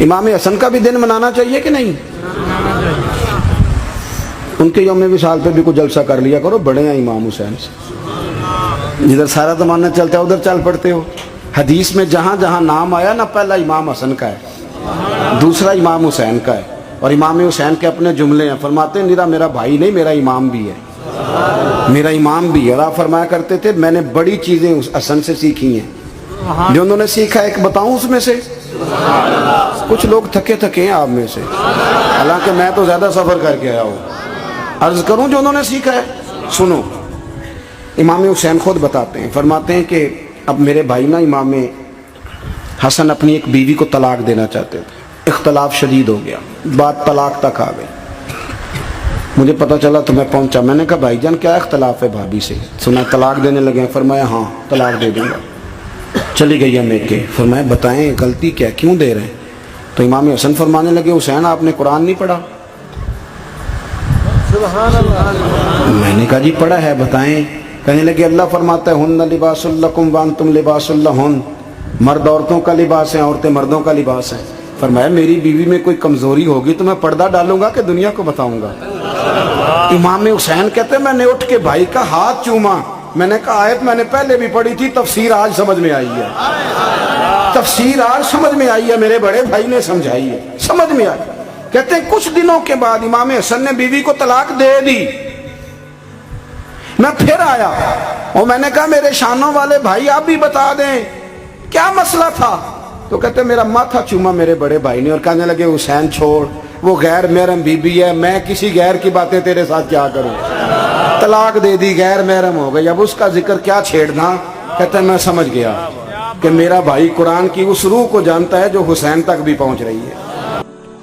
امام حسن کا بھی دن منانا چاہیے کہ نہیں؟ ان کے یوم وصال پہ بھی کوئی جلسہ کر لیا کرو، بڑے ہیں امام حسین سے، جدھر سارا زمانہ چلتا ہے ادھر چل پڑتے ہو۔ حدیث میں جہاں جہاں نام آیا نا، پہلا امام حسن کا ہے، دوسرا امام حسین کا ہے، اور امام حسین کے اپنے جملے ہیں، فرماتے ہیں نیرا میرا بھائی نہیں، میرا امام بھی ہے، میرا امام بھی ہے۔ اور آپ فرمایا کرتے تھے میں نے بڑی چیزیں اس حسن سے سیکھی ہیں، جو انہوں نے سیکھا ایک بتاؤں اس میں سے؟ کچھ لوگ تھکے تھکے ہیں آپ میں سے، حالانکہ میں تو زیادہ سفر کر کے آیا ہوں، عرض کروں جو انہوں نے سیکھا ہے؟ سنو، امام حسین خود بتاتے ہیں، فرماتے ہیں کہ اب میرے بھائی نا امام حسن اپنی ایک بیوی کو طلاق دینا چاہتے تھے، اختلاف شدید ہو گیا، بات طلاق تک آ گئی، مجھے پتہ چلا تو میں پہنچا، میں نے کہا بھائی جان کیا اختلاف ہے بھابھی سے؟ سنا طلاق دینے لگے ہیں، فرمایا ہاں طلاق دے دوں گا۔ چلی گئی ہے میکے، فرمایا بتائیں غلطی کیا، کیوں دے رہے ہیں؟ تو امام حسن فرمانے لگے حسین آپ نے قرآن نہیں پڑھا؟ میں نے کہا جی پڑھا ہے، بتائیں۔ کہنے لگے اللہ فرماتا ہے ہن لباس لکم وانتم لباس لہن، مرد عورتوں کا لباس ہیں، عورتیں مردوں کا لباس ہیں۔ فرمایا میری بیوی میں کوئی کمزوری ہوگی تو میں پردہ ڈالوں گا کہ دنیا کو بتاؤں گا؟ امام حسین کہتے ہیں میں نے اٹھ کے بھائی کا ہاتھ چوما، میں نے کہا آیت میں نے پہلے بھی پڑھی تھی، تفسیر آج سمجھ میں آئی ہے، تفسیر آج سمجھ میں آئی ہے، میرے بڑے بھائی نے سمجھائی ہے، سمجھ میں آئی۔ کہتے ہیں کچھ دنوں کے بعد امام حسن نے بیوی کو طلاق دے دی، میں پھر آیا اور میں نے کہا میرے شانوں والے بھائی آپ بھی بتا دیں کیا مسئلہ تھا؟ تو کہتے ہیں میرا ماتھا چوما میرے بڑے بھائی نے، اور کہنے لگے حسین چھوڑ، وہ غیر محرم بیوی ہے، میں کسی غیر کی باتیں تیرے ساتھ کیا کروں، طلاق دے دی، غیر محرم ہو گئی، اب اس کا ذکر کیا چھیڑنا؟ کہتے ہیں میں سمجھ گیا کہ میرا بھائی قرآن کی اس روح کو جانتا ہے جو حسین تک بھی پہنچ رہی ہے۔